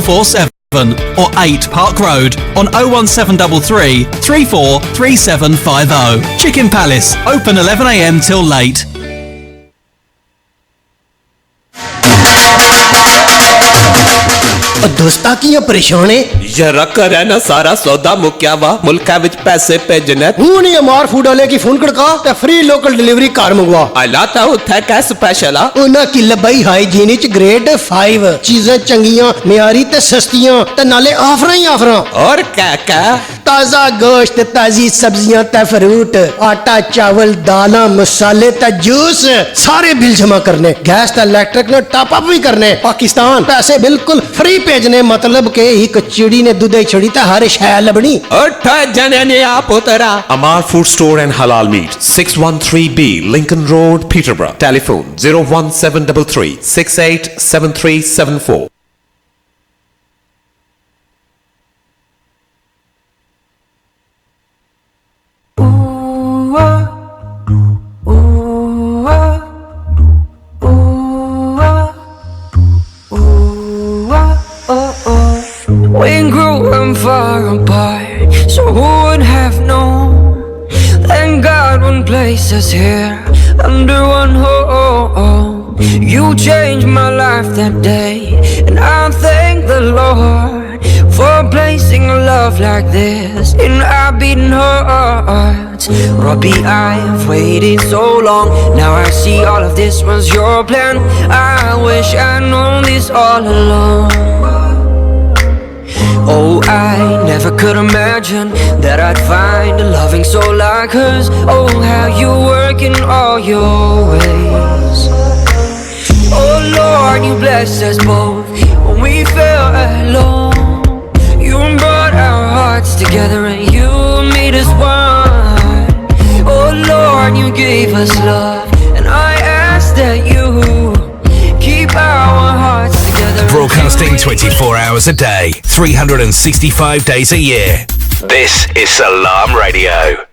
447 or 8 Park Road on 01733 343750. Chicken Palace, open 11 a.m. till late. दोस्ता की परेशान है जरा कर है ना सारा सौदा मुक्या वा मुल्का विच पैसे भेजने हूं नहीं अमार फूड वाले की फोन खड़का ते फ्री लोकल डिलीवरी कार मंगवा आलाता उथे क्या स्पेशल आ उन्हां की लबाई हाइजीन विच ग्रेड 5 चीजें चंगियां मियारी ते सस्तियां ते नाले ऑफरां ही ऑफरां और क्या ताजा गोश्त ताजी सब्जियां ते फ्रूट आटा चावल दालां मसाले ते जूस सारे बिल जमा करने गैस ते इलेक्ट्रिक ने टॉप अप भी करने पाकिस्तान पैसे बिल्कुल फ्री भेजने मतलब के एक चिड़ी ने दूध छड़ी ते हर शय लबनी जने ने आप उतरा Amar Food Store and Halal Meat 613B Lincoln Road Peterborough telephone 01733 687374. We grew far apart, so who would have known? Thank God one place us here under one home. You changed my life that day, and I thank the Lord for placing a love like this in our beating hearts. Robbie, I have waited so long, now I see all of this was your plan. I wish I'd known this all along. Oh, I never could imagine that I'd find a loving soul like hers. Oh, how you work in all your ways. Oh Lord, you blessed us both when we felt alone. You brought our hearts together and you made us one. Oh Lord, you gave us love, and I ask that you keep our hearts together. Broadcasting 24 hours a day, 365 days a year. This is Salam Radio.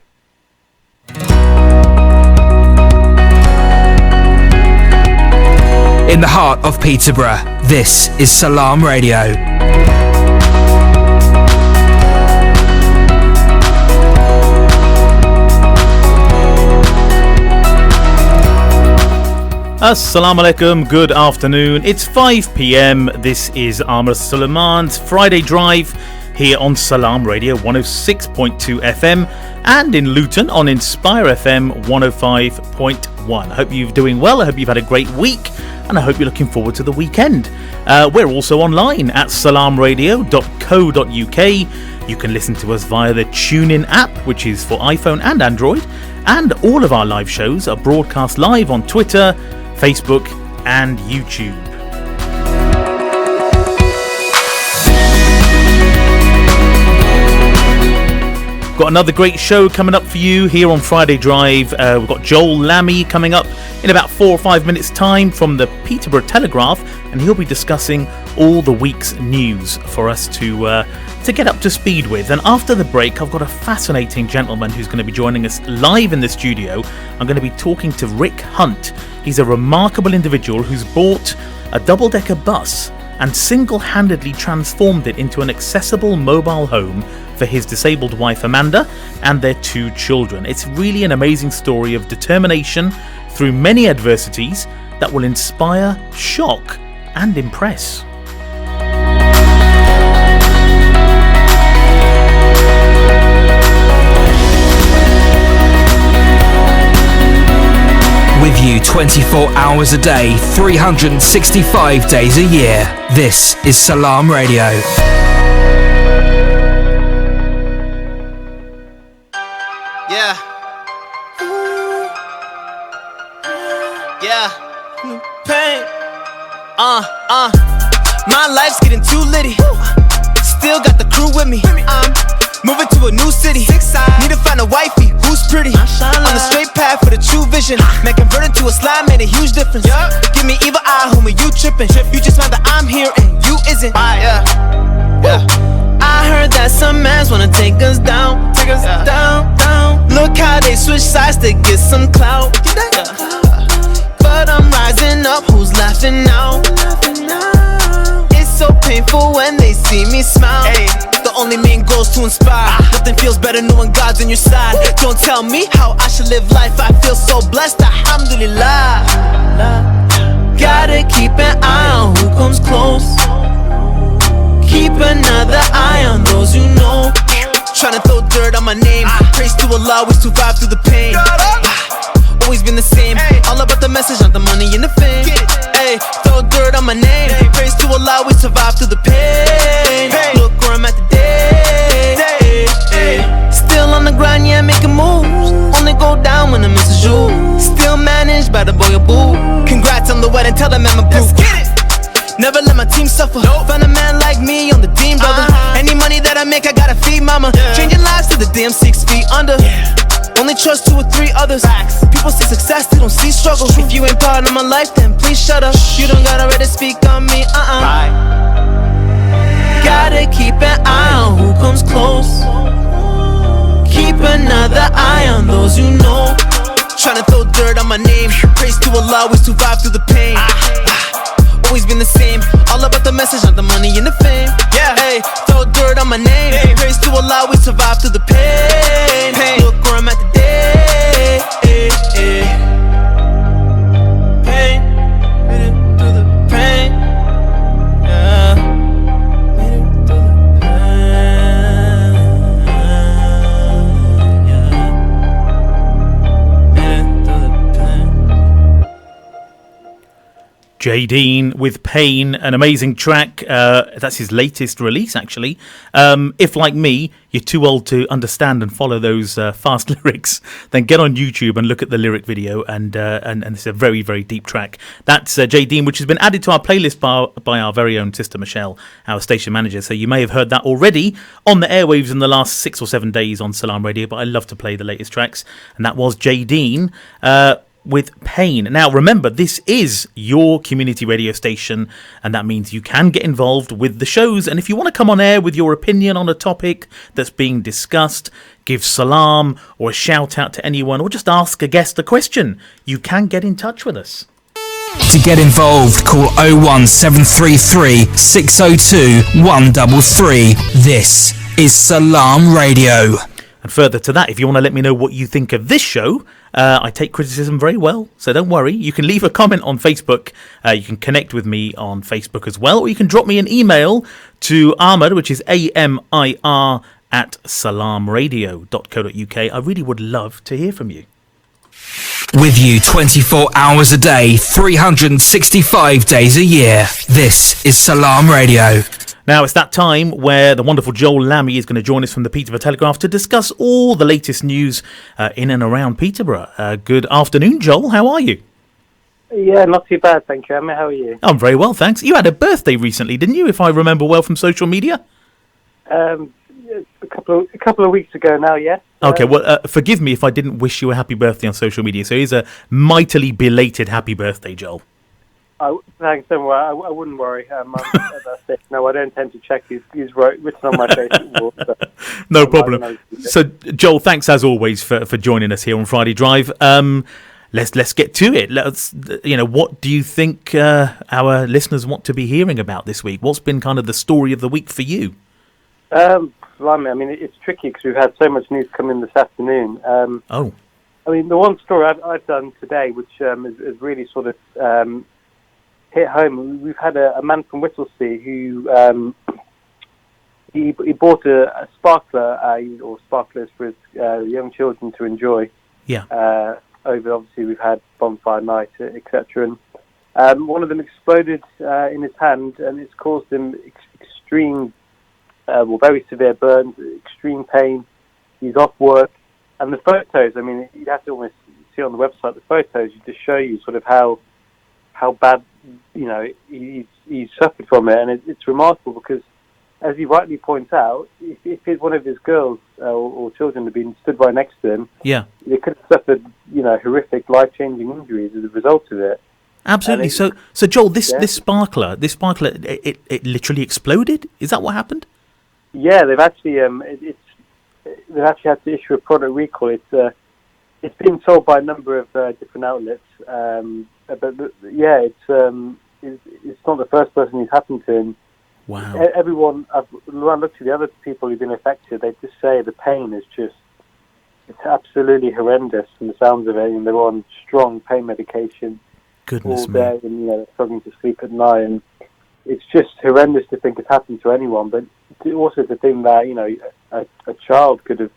In the heart of Peterborough, this is Salam Radio. Assalamu alaikum, good afternoon. It's 5 p.m. This is Amr Suleiman's Friday Drive here on Salam Radio 106.2 FM and in Luton on Inspire FM 105.1. I hope you're doing well. I hope you've had a great week and I hope you're looking forward to the weekend. We're also online at salamradio.co.uk. You can listen to us via the TuneIn app, which is for iPhone and Android. And all of our live shows are broadcast live on Twitter, Facebook and YouTube. Got another great show coming up for you here on Friday Drive. We've got Joel Lamy coming up in about 4 or 5 minutes time from the Peterborough Telegraph, and he'll be discussing all the week's news for us to get up to speed with. And after the break, I've got a fascinating gentleman who's going to be joining us live in the studio. I'm going to be talking to Rick Hunt. He's a remarkable individual who's bought a double-decker bus and single-handedly transformed it into an accessible mobile home for his disabled wife Amanda and their 2 children. It's really an amazing story of determination through many adversities that will inspire, shock and impress. With you 24 hours a day, 365 days a year. This is Salam Radio. Yeah. Yeah. Pain. My life's getting too litty. Still got the crew with me. Moving to a new city. Need to find a wifey who's pretty. On the straight path for the true vision. Man, converted to a slime made a huge difference. Give me evil eye, homie, you tripping. You just found that I'm here and you isn't. Yeah. I heard that some mans wanna take us down. Take us down. Look how they switch sides to get some clout. But I'm rising up, who's laughing now? It's so painful when they see me smile. The only main goal is to inspire. Nothing feels better knowing God's on your side. Don't tell me how I should live life. I feel so blessed, alhamdulillah. Gotta keep an eye on who comes close. Keep another eye on those you know. Tryna throw dirt on my name. Praise to Allah, we survive through the pain. Always been the same. All about the message, not the money and the fame. Ay, throw dirt on my name. Praise to Allah, we survive through the pain. Look where I'm at today. Still on the grind, yeah, making moves. Only go down when I miss a jewel. Still managed by the boy or boo. Congrats on the wedding, tell them I'm a boo. Never let my team suffer. Find a man like me on the team, brother. Any money that I make, I gotta feed mama. Changing lives to the damn 6 feet under. Only trust 2 or 3 others. People see success, they don't see struggle. If you ain't part of my life, then please shut up. You don't gotta ready to speak on me, Gotta keep an eye on who comes close. Keep another eye on those you know. Tryna throw dirt on my name. Praise to Allah, we survive through the pain. Always been the same. All about the message, not the money and the fame. Hey, throw dirt on my name. Praise to Allah, we survive through the pain. Look where I'm at today. Pain, made it through the pain. Yeah, made it through the pain. Yeah, made it through the pain. Jay Dean with Pain, an amazing track. That's his latest release, actually. If, like me, you're too old to understand and follow those fast lyrics, then get on YouTube and look at the lyric video, and it's a very, very deep track. That's Jay Dean, which has been added to our playlist by our very own sister Michelle, our station manager. So you may have heard that already on the airwaves in the last 6 or 7 days on Salam Radio, but I love to play the latest tracks, and that was Jay Dean with Pain. Now remember, this is your community radio station, and that means you can get involved with the shows, and if you want to come on air with your opinion on a topic that's being discussed, give salam or a shout out to anyone, or just ask a guest a question, you can get in touch with us. To get involved, call 01733 602 133. This is Salam Radio. And further to that, if you want to let me know what you think of this show, I take criticism very well, so don't worry. You can leave a comment on Facebook. You can connect with me on Facebook as well, or you can drop me an email to Ahmad, which is AMIR @salamradio.co.uk. I really would love to hear from you. With you 24 hours a day, 365 days a year. This is Salam Radio. Now it's that time where the wonderful Joel Lamy is going to join us from the Peterborough Telegraph to discuss all the latest news in and around Peterborough. Good afternoon, Joel. How are you? Yeah, not too bad, thank you, Emma. How are you? I'm very well, thanks. You had a birthday recently, didn't you, if I remember well from social media? A couple of weeks ago now, yes. Okay, well, forgive me if I didn't wish you a happy birthday on social media. So here's a mightily belated happy birthday, Joel. Thanks, don't worry. I wouldn't worry. That's it. No, I don't tend to check who's written on my Facebook wall. So no problem. So, Joel, thanks as always for joining us here on Friday Drive. Let's get to it. What do you think our listeners want to be hearing about this week? What's been kind of the story of the week for you? Blimey, I mean, it's tricky because we've had so much news come in this afternoon. I mean, the one story I've done today, which is really sort of hit home. We've had a man from Whittlesea who he bought a sparkler or sparklers for his young children to enjoy. Yeah. Over, obviously, we've had bonfire night, etc. And one of them exploded in his hand, and it's caused him extreme, very severe burns, extreme pain. He's off work, and the photos. I mean, you have to almost see on the website the photos. You just show you sort of how bad, he's suffered from it, and it's remarkable because, as he rightly points out, if one of his girls or children had been stood right next to him, yeah, they could have suffered, horrific, life-changing injuries as a result of it. Absolutely. So Joel, this sparkler, it literally exploded. Is that what happened? Yeah, they've actually they've actually had to issue a product recall. It's been sold by a number of different outlets, but it's not the first person who's happened to him. Wow. Everyone, when I look to the other people who've been affected, they just say the pain is just, it's absolutely horrendous from the sounds of it, and they're on strong pain medication Goodness all me. day, and they're struggling to sleep at night, and it's just horrendous to think it's happened to anyone, but also to think that, a child could have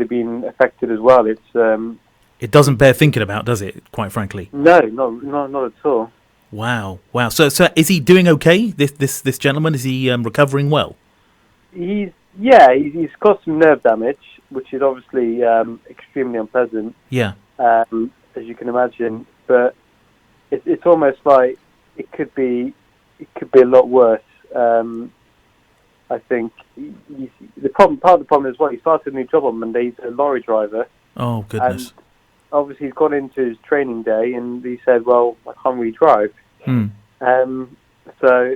been affected as well. It's It doesn't bear thinking about, does it? Quite frankly. no, not at all. Wow. So is he doing okay? This gentleman, is he recovering well? He's got some nerve damage, which is obviously extremely unpleasant, Yeah. as you can imagine. But it's almost like it could be a lot worse. I think part of the problem is he started a new job on Monday. He's a lorry driver. Oh goodness. And obviously he's gone into his training day, and he said, "Well, I can't really drive." So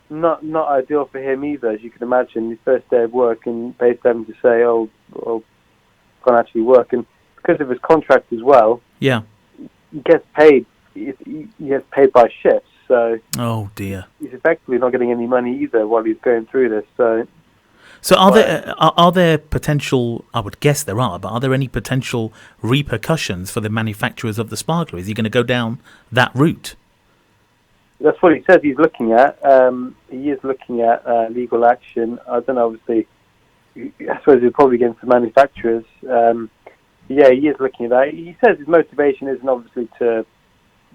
not ideal for him either, as you can imagine. His first day of work, and basically having to say, "Oh, well, can't actually work," and because of his contract as well, Yeah. he gets paid. He gets paid by shifts, so Oh dear. he's effectively not getting any money either while he's going through this. So are there potential? I would guess there are, but are there any potential repercussions for the manufacturers of the sparkler? Is he going to go down that route? That's what he says he's looking at. He is looking at legal action. I don't know, obviously, I suppose he'll probably get into manufacturers. Yeah, he is looking at that. He says his motivation isn't obviously to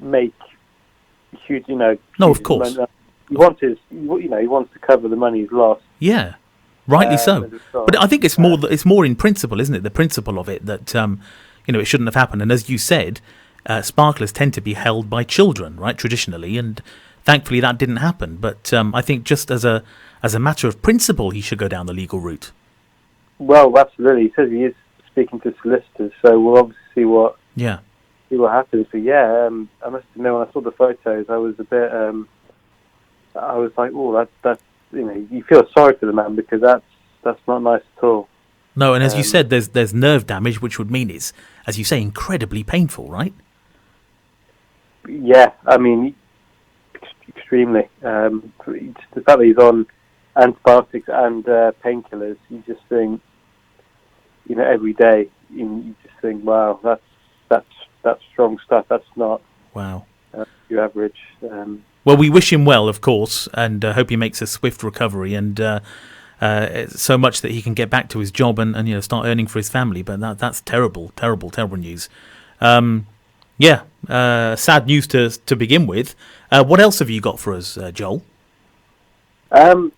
make huge, No, of course. He wants to cover the money he's lost. Yeah, rightly so. So, But I think it's more in principle, isn't it? The principle of it that it shouldn't have happened. And as you said, sparklers tend to be held by children, right, traditionally, and thankfully that didn't happen. But I think just as a matter of principle, he should go down the legal route. Well, absolutely. He says he is speaking to solicitors, so we'll obviously see what happens. But yeah, I must admit, when I saw the photos, I was a bit, I was like, oh, that's you feel sorry for the man, because that's not nice at all. No, and as you said, there's nerve damage, which would mean it's, as you say, incredibly painful, right? Yeah, I mean, extremely. Just the fact that he's on antibiotics and painkillers, you just think, every day, you just think, wow, that's strong stuff. That's not your average. Well, we wish him well, of course, and hope he makes a swift recovery, and so much that he can get back to his job and start earning for his family. But that's terrible news. Sad news to begin with. What else have you got for us, Joel? Well,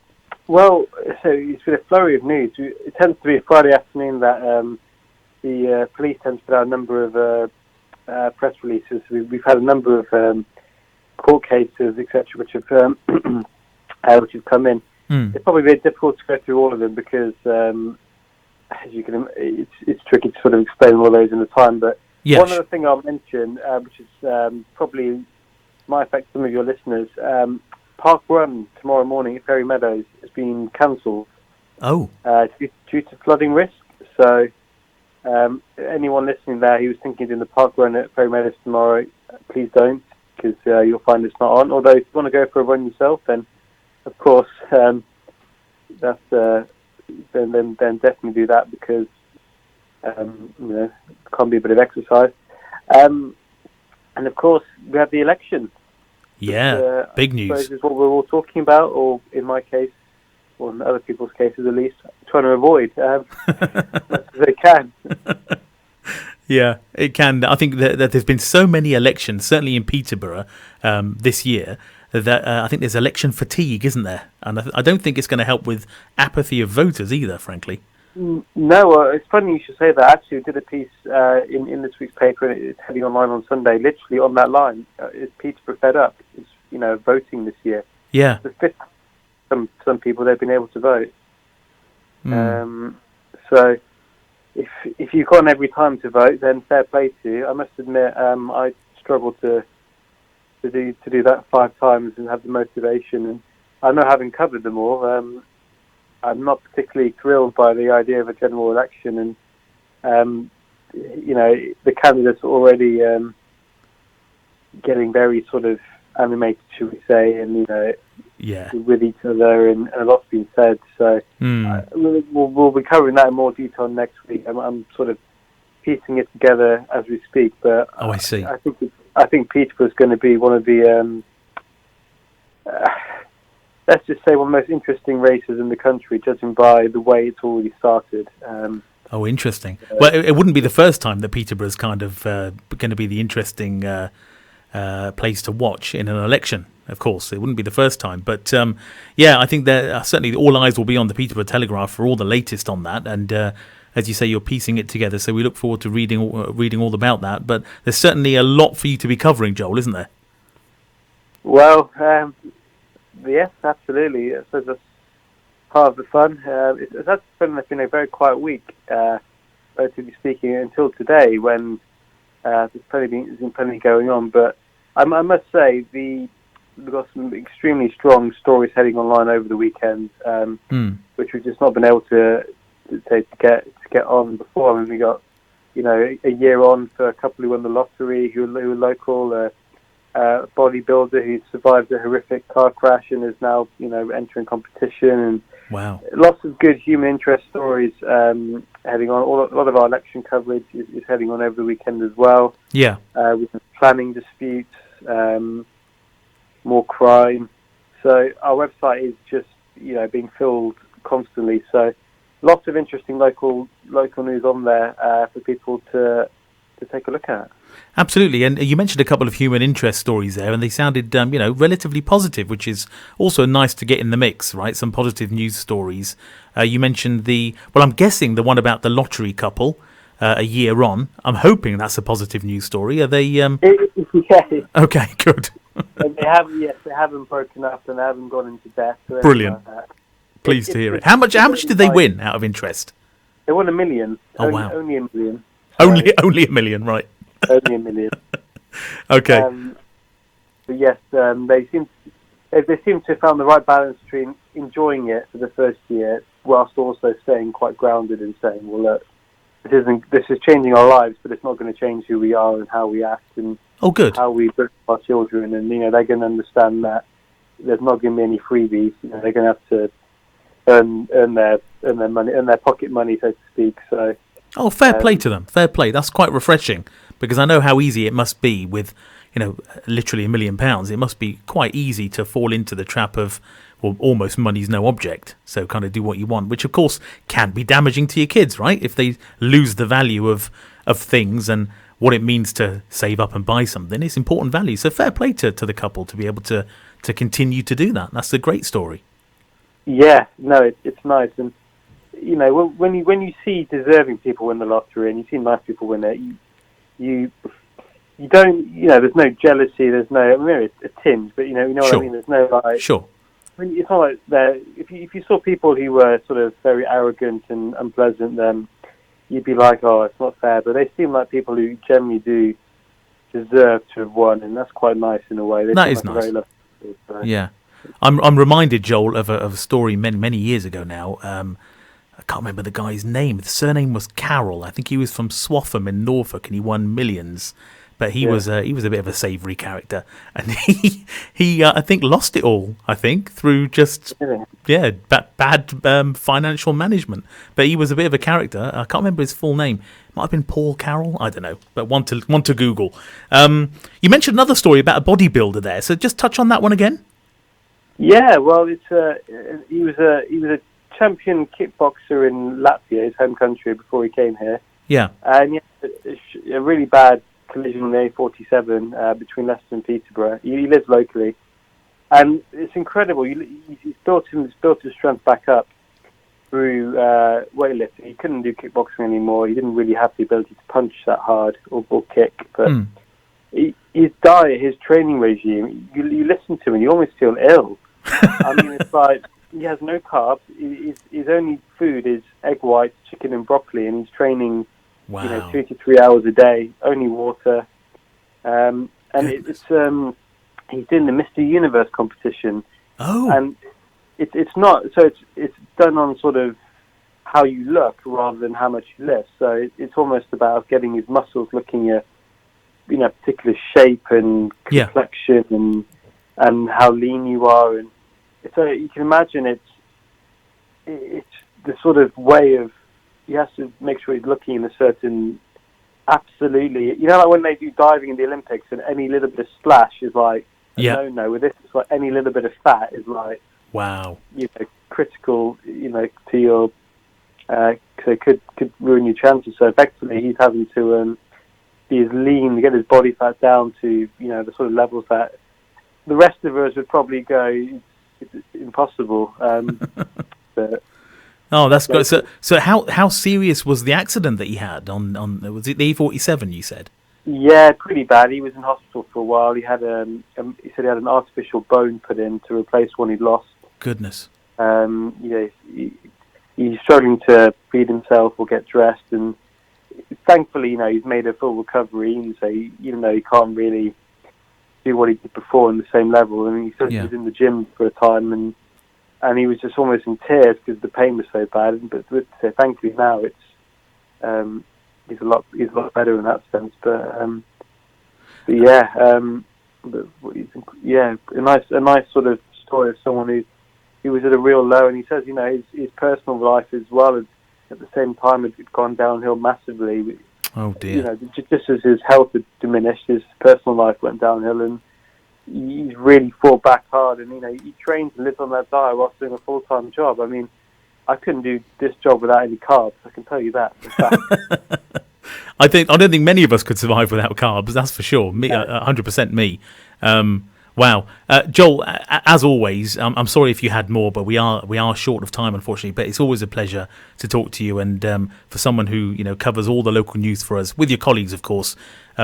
so it's been a flurry of news. It tends to be a Friday afternoon that the police tend to put out a number of press releases. We've had a number of court cases, etc., which have come in. It's probably very difficult to go through all of them because, as you can, it's tricky to sort of explain all of those in the time. But one other thing I'll mention, which is probably might affect some of your listeners. Park Run tomorrow morning at Ferry Meadows has been cancelled. Oh. Due to flooding risk. So anyone listening there who was thinking of doing the Park Run at Ferry Meadows tomorrow, please don't, because you'll find it's not on. Although if you want to go for a run yourself, then of course that's then definitely do that, because it can be a bit of exercise. And of course we have the election. Yeah, big news. This is what we're all talking about, or in my case, or in other people's cases at least, trying to avoid as much as they can. Yeah, it can. I think that there's been so many elections, certainly in Peterborough this year, that I think there's election fatigue, isn't there? And I don't think it's going to help with apathy of voters either, frankly. No, it's funny you should say that. Actually, we did a piece in this week's paper, and it's heading online on Sunday. Literally on that line, is Peterborough fed up? It's voting this year. Yeah. The fifth, some people they've been able to vote. So if you've gone every time to vote, then fair play to you. I must admit, I struggle to do that 5 times and have the motivation. And I know, having covered them all, I'm not particularly thrilled by the idea of a general election, and the candidates are already getting very sort of animated, should we say, and Yeah. with each other, and a lot's been said. So we'll be covering that in more detail next week. I'm sort of piecing it together as we speak, but I see. I think Peterborough's going to be one of the let's just say one of the most interesting races in the country, judging by the way it's already started. Oh, interesting. Well, it wouldn't be the first time that Peterborough's kind of going to be the interesting place to watch in an election. Of course, it wouldn't be the first time. But, I think that certainly all eyes will be on the Peterborough Telegraph for all the latest on that. And as you say, you're piecing it together. So we look forward to reading all about that. But there's certainly a lot for you to be covering, Joel, isn't there? Well, yes, absolutely. I suppose that's part of the fun. It's been a very quiet week, relatively speaking, until today, when there's plenty going on. But I must say, we've got some extremely strong stories heading online over the weekend, which we've just not been able to get on before. I mean, we got a year on for a couple who won the lottery, who are local. A bodybuilder who survived a horrific car crash and is now, entering competition, and wow, lots of good human interest stories heading on. A lot of our election coverage is heading on over the weekend as well. Yeah, with planning disputes, more crime. So our website is just being filled constantly. So lots of interesting local news on there for people to take a look at. Absolutely. And you mentioned a couple of human interest stories there, and they sounded, relatively positive, which is also nice to get in the mix, right? Some positive news stories. You mentioned I'm guessing the one about the lottery couple a year on. I'm hoping that's a positive news story. Are they? Yeah. Okay, good. They haven't broken up and they haven't gone into debt. So brilliant. Pleased to hear it. How much did they win out of interest? They won $1 million. Wow. Only $1 million. Only $1 million, right? Only $1 million. Okay. But yes, they seem to have found the right balance between enjoying it for the first year, whilst also staying quite grounded and saying, "Well, look, this is changing our lives, but it's not going to change who we are and how we act and good. How we bring up our children." And they're going to understand that there's not going to be any freebies. They're going to have to earn their money, earn their pocket money, so to speak. So. Oh, fair play to them. Fair play. That's quite refreshing, because I know how easy it must be with, literally £1 million. It must be quite easy to fall into the trap of, well, almost money's no object. So kind of do what you want, which of course can be damaging to your kids, right? If they lose the value of things and what it means to save up and buy something, it's important value. So fair play to the couple to be able to continue to do that. That's a great story. Yeah, no, it's nice. And when you see deserving people win the lottery and you see nice people win it, you don't, there's no jealousy, there's no, it's a tinge, but sure. What I mean, there's no sure. It's not like if you saw people who were sort of very arrogant and unpleasant, then you'd be like, oh, it's not fair. But they seem like people who generally do deserve to have won, and that's quite nice in a way. That is nice. Very lovely people, so. Yeah, I'm reminded, Joel, of a story many years ago now. I can't remember the guy's name. The surname was Carroll. I think he was from Swaffham in Norfolk, and he won millions. But he was a bit of a savoury character, and he I think lost it all. I think through just bad financial management. But he was a bit of a character. I can't remember his full name. Might have been Paul Carroll. I don't know. But one to Google. You mentioned another story about a bodybuilder there. So just touch on that one again. Yeah, well, he was a champion kickboxer in Latvia, his home country, before he came here. Yeah. And he had a really bad collision on the A47 between Leicester and Peterborough. He lives locally, and it's incredible. He's built his strength back up through weightlifting. He couldn't do kickboxing anymore. He didn't really have the ability to punch that hard or kick. But his diet, his training regime, you listen to him and you almost feel ill. I mean, it's like he has no carbs. His only food is egg whites, chicken and broccoli, and he's training 2 to 3 hours a day, only water. And he's doing the Mr. Universe competition. Oh. And it's not, so it's done on sort of how you look rather than how much you lift. So it's almost about getting his muscles looking at, particular shape and complexion and how lean you are. And so you can imagine it's the sort of way of, he has to make sure he's looking in a certain, absolutely, you know, like when they do diving in the Olympics and any little bit of splash is like a no. With this, it's like any little bit of fat is like, wow, you know, critical, you know, to your, so it could ruin your chances. So effectively, he's having to be as lean, get his body fat down to, you know, the sort of levels that the rest of us would probably go, it's impossible. But oh, that's good. So how serious was the accident that he had on was it the E47? You said. Yeah, pretty bad. He was in hospital for a while. He had he said he had an artificial bone put in to replace one he'd lost. Goodness. You know, he's struggling to feed himself or get dressed, and thankfully, you know, he's made a full recovery. And so, even though he can't really do what he did before on the same level, I mean, he said he was in the gym for a time, and he was just almost in tears because the pain was so bad. But thankfully now he's a lot better in that sense. But a nice sort of story of someone who was at a real low, and he says, you know, his personal life as well as at the same time had gone downhill massively. Oh dear! You know, just as his health had diminished, his personal life went downhill, and he's really fought back hard. And you know, he trains and lives on that diet whilst doing a full-time job. I mean, I couldn't do this job without any carbs. I can tell you that. I don't think many of us could survive without carbs. That's for sure. Me, 100% me. Wow, Joel. As always, I'm sorry if you had more, but we are short of time, unfortunately. But it's always a pleasure to talk to you, and for someone who covers all the local news for us with your colleagues, of course,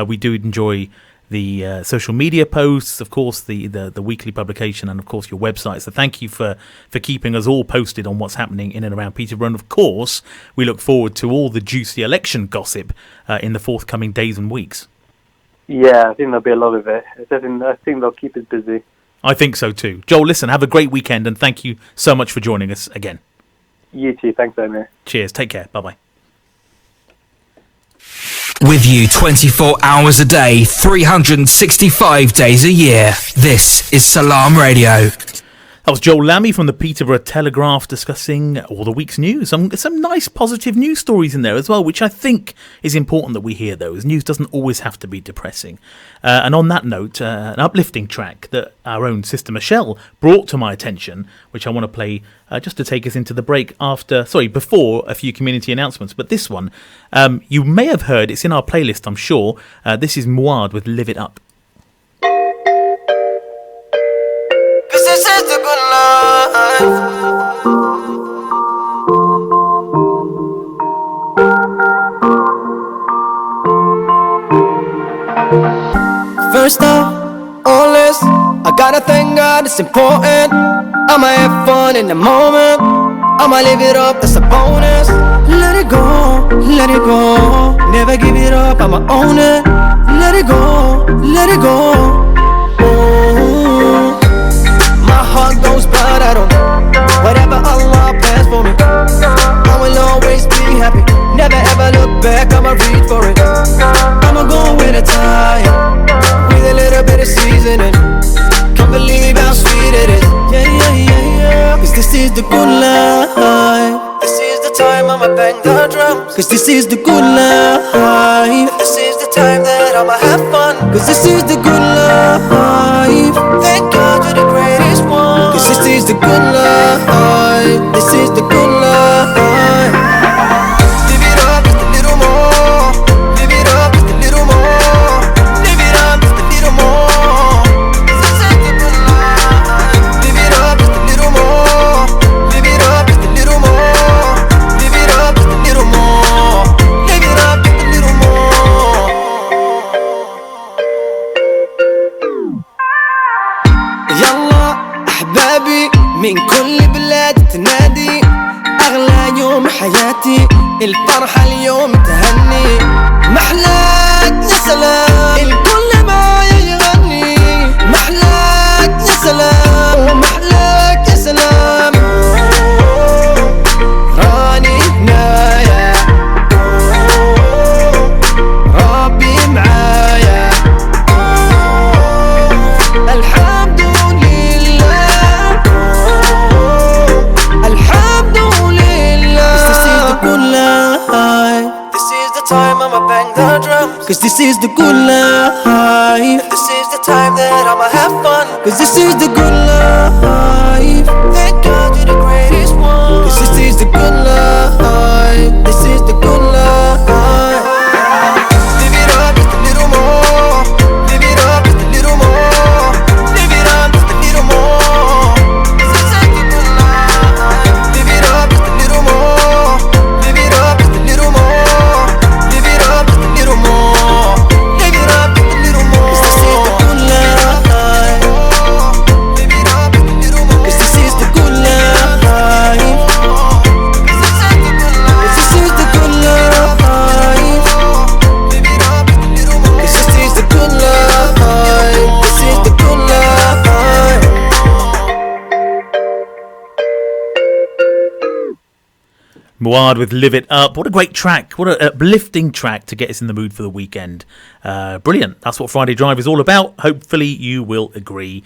we do enjoy the social media posts, of course, the weekly publication, and of course your website. So thank you for keeping us all posted on what's happening in and around Peterborough. And of course, we look forward to all the juicy election gossip in the forthcoming days and weeks. Yeah, I think there'll be a lot of it. I think they'll keep us busy. I think so too. Joel, listen, have a great weekend, and thank you so much for joining us again. You too. Thanks, Omar. Cheers. Take care. Bye-bye. With you 24 hours a day, 365 days a year. This is Salam Radio. That was Joel Lamy from the Peterborough Telegraph discussing all the week's news. Some nice positive news stories in there as well, which I think is important that we hear those. News doesn't always have to be depressing. And on that note, an uplifting track that our own sister Michelle brought to my attention, which I want to play just to take us into the break before a few community announcements. But this one, you may have heard, it's in our playlist, I'm sure. This is Muad with Live It Up. This is the good life. First off, always, I gotta thank God, it's important. I'ma have fun in the moment, I'ma live it up, that's a bonus. Let it go, never give it up, I'ma own it. Let it go. My heart goes blood, I don't know. Whatever Allah plans for me, I will always be happy. Never ever look back, I'ma reach for it. I'ma go with the time, with a little bit of seasoning. Can't believe how sweet it is. Yeah. Cause this is the good life. This is the time I'ma bang the drums. Cause this is the good life. And this is the time that I'ma have fun. Cause this is the good life. Thank God you're the greatest one. Cause this is the good life. This is the good life. Live it up just a little more. Live it up just a little more. Live it up just a little more. This is the good life. Live it up just a little more. Live it up just a little more. Live it up just a little more. Live it up just a little more. يلا أحبابي من كل بلاد تنادي أغلى يوم حياتي الفرحة اليوم تهني محلاك يا سلام الكل ما يغني محلاك يا سلام ومحلاك يا سلام راني هنايا ربي معايا الحمد لله time I'ma bang the drums. Cause this is the good life. And this is the time that I'ma have fun. Cause this is the good life. Thank God you're the greatest one. Cause this is the good life. This is the good life. Live it up just a little more. Live it up just a little more. Live it up just a little more. This is such a good life. Live it up just a little more. Live it up just a little more. Live it up just a little more. Live it up just a little more. Cause this is the good life. Live it up just a little more. Cause this is the good life. This is such a good life. Cause this is the good life. Live it up just a little more. Cause this is the good life. This is the good life. Muad with Live It Up. What a great track. What an uplifting track to get us in the mood for the weekend. Brilliant. That's what Friday Drive is all about. Hopefully you will agree.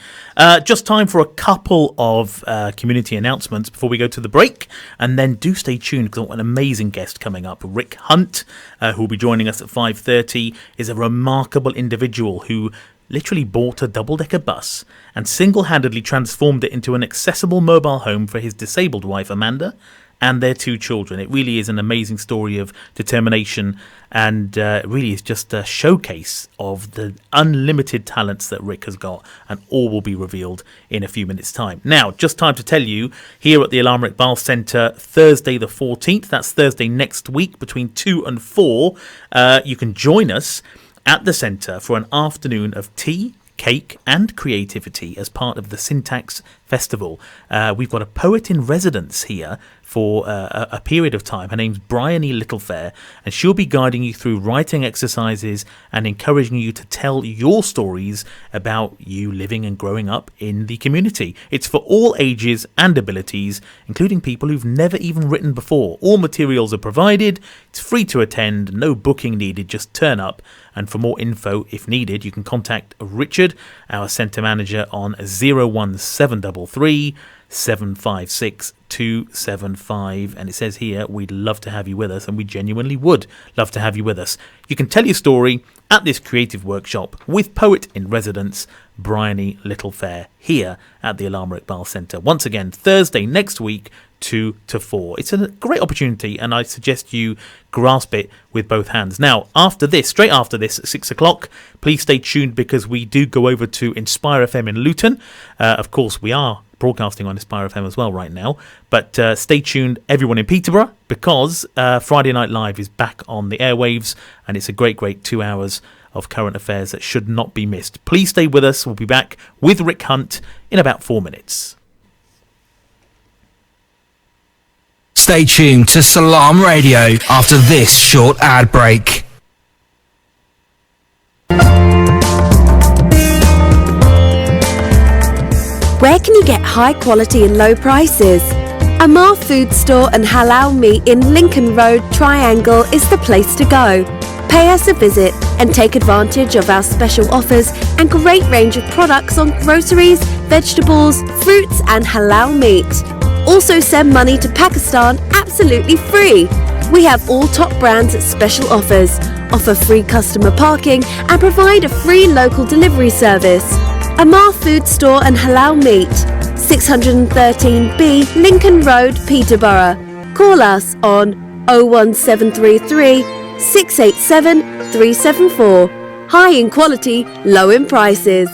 Just time for a couple of community announcements before we go to the break. And then do stay tuned because I've got an amazing guest coming up. Rick Hunt, who will be joining us at 5:30, is a remarkable individual who literally bought a double-decker bus and single-handedly transformed it into an accessible mobile home for his disabled wife, Amanda, and their 2 children. It really is an amazing story of determination and really is just a showcase of the unlimited talents that Rick has got, and all will be revealed in a few minutes' time. Now, just time to tell you, here at the Lamy Iqbal Centre, Thursday the 14th, that's Thursday next week, between 2 and 4, you can join us at the centre for an afternoon of tea, cake and creativity as part of the Syntax Festival. We've got a poet in residence here for a period of time. Her name's Bryony Littlefair, and she'll be guiding you through writing exercises and encouraging you to tell your stories about you living and growing up in the community. It's for all ages and abilities, including people who've never even written before. All materials are provided. It's free to attend, no booking needed, just turn up. And for more info, if needed, you can contact Richard, our centre manager, on 01733 756 275, and it says here we'd love to have you with us, and we genuinely would love to have you with us. You can tell your story at this creative workshop with poet in residence Bryony Littlefair here at the Lamy Iqbal Centre. Once again, Thursday next week, 2 to 4. It's a great opportunity, and I suggest you grasp it with both hands. Now, after this, straight after this, at 6 o'clock, please stay tuned because we do go over to Inspire FM in Luton. Of course, we are broadcasting on Inspire FM as well right now, but stay tuned, everyone in Peterborough, because Friday Night Live is back on the airwaves, and it's a great 2 hours of current affairs that should not be missed. Please stay with us. We'll be back with Rick Hunt in about 4 minutes. Stay tuned to Salam Radio after this short ad break. Where can you get high quality and low prices? Amar Food Store and Halal Meat in Lincoln Road, Triangle is the place to go. Pay us a visit and take advantage of our special offers and great range of products on groceries, vegetables, fruits and halal meat. Also send money to Pakistan absolutely free. We have all top brands at special offers, offer free customer parking and provide a free local delivery service. Amar Food Store and Halal Meat, 613B Lincoln Road, Peterborough. Call us on 01733 687 374. High in quality, low in prices.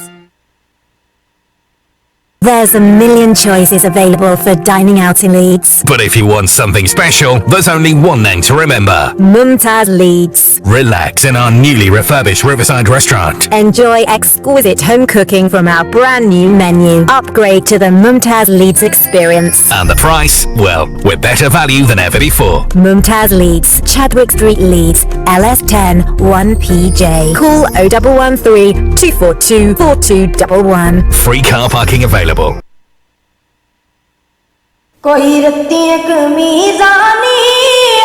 There's a million choices available for dining out in Leeds. But if you want something special, there's only one name to remember. Mumtaz Leeds. Relax in our newly refurbished Riverside restaurant. Enjoy exquisite home cooking from our brand new menu. Upgrade to the Mumtaz Leeds experience. And the price? Well, we're better value than ever before. Mumtaz Leeds, Chadwick Street, Leeds, LS10 1PJ. Call 0113 242 4211. Free car parking available. कोई रत्तियां कमीज़ानी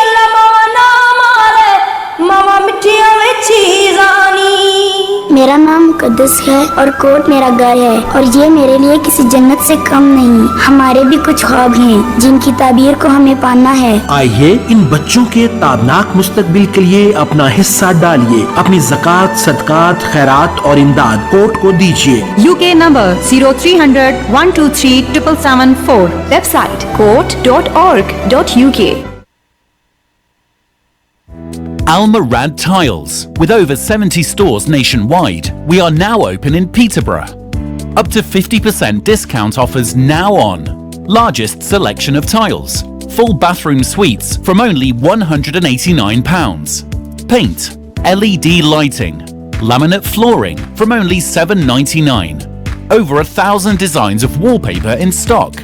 लमाना मारे मामा मिठिया में चीज़ानी मेरा नाम मुकद्दस है और coat मेरा घर है और ये मेरे लिए किसी जन्नत से कम नहीं। हमारे भी कुछ ख्वाब हैं जिनकी ताबीर को हमें पाना है। आइए इन बच्चों के ताबनाक मुस्तकबिल के लिए अपना हिस्सा डालिए। अपनी ज़कात, सदकात, खैरात और इमदाद कोट को दीजिए। UK number 0300 123 7774. Website court.org.uk. Almarad Tiles. With over 70 stores nationwide, we are now open in Peterborough. Up to 50% discount offers now on. Largest selection of tiles. Full bathroom suites from only £189. Paint, LED lighting, laminate flooring from only £7.99. Over 1,000 designs of wallpaper in stock.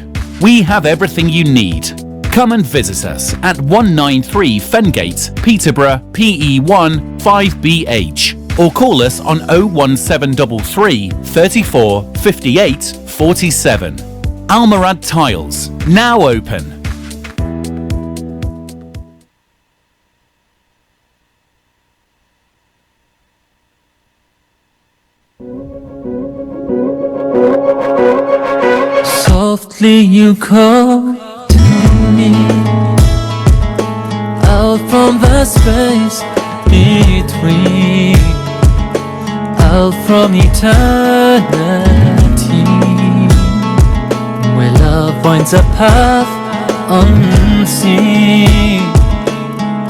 We have everything you need. Come and visit us at 193 Fengate, Peterborough, PE1 5BH, or call us on 01733 34 58 47. Almarad Tiles, now open. Softly you call me out from the space between, out from eternity, where love finds a path unseen.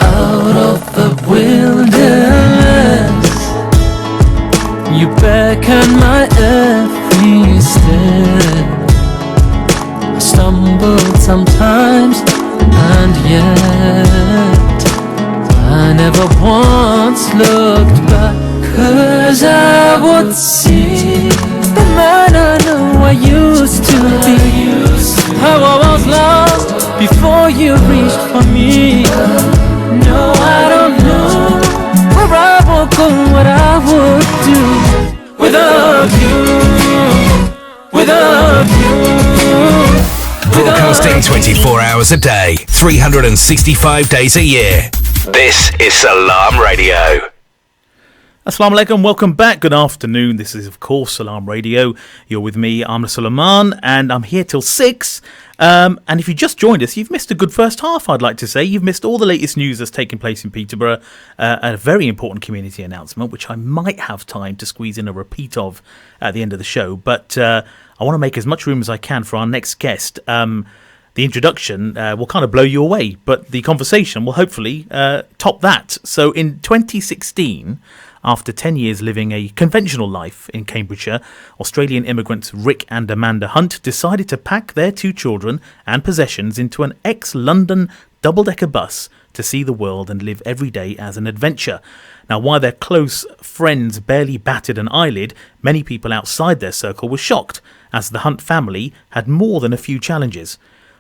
Out of the wilderness, you beckon my every step. I stumbled sometimes, and yet I never once looked back, 'cause I would see the man I know I used to be. How I was lost before you reached for me. No, I don't know where I would go, what I would do without you, without you. Broadcasting 24 hours a day, 365 days a year. This is Salam Radio. Assalamu alaikum, welcome back, good afternoon. This is of course Salam Radio. You're with me, Amr Sulaiman, and I'm here till 6. And if you just joined us, you've missed a good first half, I'd like to say. You've missed all the latest news that's taken place in Peterborough, a very important community announcement, which I might have time to squeeze in a repeat of at the end of the show. But I want to make as much room as I can for our next guest. The introduction will kind of blow you away, but the conversation will hopefully top that. So in 2016, after 10 years living a conventional life in Cambridgeshire, Australian immigrants Rick and Amanda Hunt decided to pack their 2 children and possessions into an ex-London double-decker bus to see the world and live every day as an adventure. Now, while their close friends barely batted an eyelid, many people outside their circle were shocked, as the Hunt family had more than a few challenges.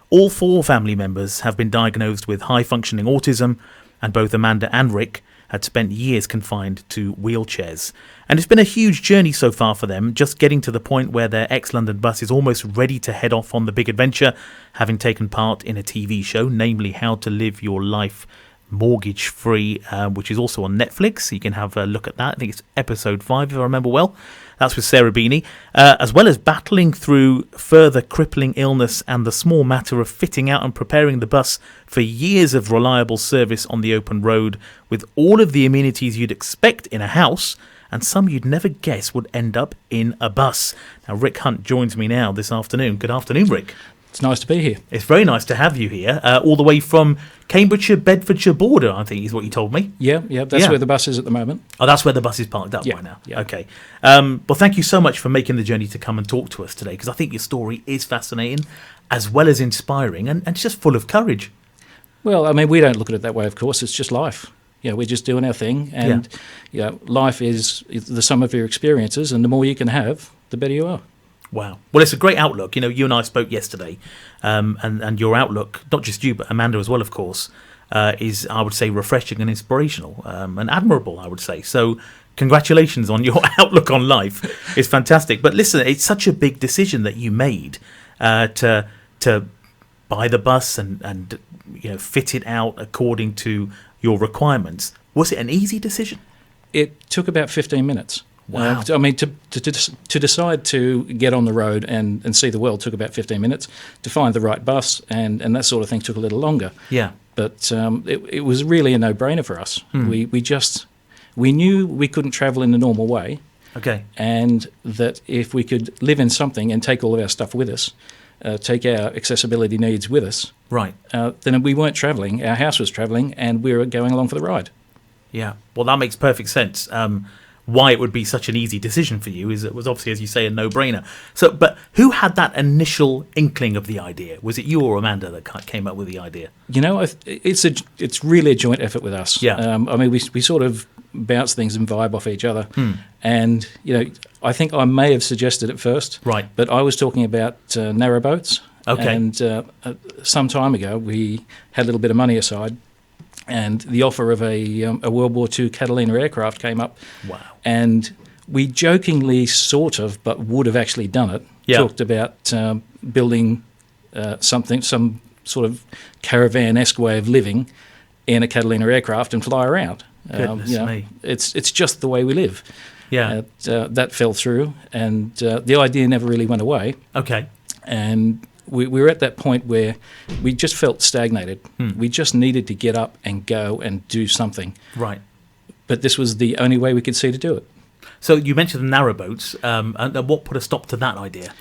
All 4 family members have been diagnosed with high-functioning autism, and both Amanda and Rick had spent years confined to wheelchairs. And it's been a huge journey so far for them, just getting to the point where their ex-London bus is almost ready to head off on the big adventure, having taken part in a TV show, namely How to Live Your Life Mortgage-Free, which is also on Netflix. So you can have a look at that. I think it's episode 5, if I remember well. That's with Sarah Beanie. As well as battling through further crippling illness and the small matter of fitting out and preparing the bus for years of reliable service on the open road, with all of the amenities you'd expect in a house, and some you'd never guess would end up in a bus. Now, Rick Hunt joins me now this afternoon. Good afternoon, Rick. It's nice to be here. It's very nice to have you here, all the way from Cambridgeshire, Bedfordshire border, I think is what you told me. Yeah, that's where the bus is at the moment. Oh, that's where the bus is parked up right now. Yeah. Okay. Well, thank you so much for making the journey to come and talk to us today, because I think your story is fascinating, as well as inspiring, and it's just full of courage. Well, I mean, we don't look at it that way, of course. It's just life. We're just doing our thing, and life is the sum of your experiences, and the more you can have, the better you are. Wow. Well, it's a great outlook. You know, you and I spoke yesterday, and your outlook, not just you, but Amanda as well, of course, is, I would say, refreshing and inspirational, and admirable, I would say. So congratulations on your outlook on life. It's fantastic. But listen, it's such a big decision that you made to buy the bus and fit it out according to your requirements. Was it an easy decision? It took about 15 minutes. Wow. I mean, to decide to get on the road and see the world took about 15 minutes. To find the right bus and that sort of thing took a little longer. Yeah. But it was really a no-brainer for us. We knew we couldn't travel in the normal way. Okay. And that if we could live in something and take all of our stuff with us, take our accessibility needs with us, right? Then we weren't travelling. Our house was travelling, and we were going along for the ride. Yeah. Well, that makes perfect sense. Why it would be such an easy decision for you is it was obviously, as you say, a no-brainer. So, but who had that initial inkling of the idea? Was it you or Amanda that came up with the idea? You know, it's really a joint effort with us. Yeah. I mean, we sort of bounce things and vibe off each other. And, you know, I think I may have suggested it first. Right. But I was talking about narrowboats. Okay. And some time ago, we had a little bit of money aside, and the offer of a World War II Catalina aircraft came up. Wow. And we jokingly sort of, but would have actually done it, talked about building some sort of caravan-esque way of living in a Catalina aircraft and fly around. Goodness me. It's just the way we live. Yeah. That fell through, and the idea never really went away. Okay. And we were at that point where we just felt stagnated. We just needed to get up and go and do something. Right. But this was the only way we could see to do it. So you mentioned the narrowboats, and what put a stop to that idea?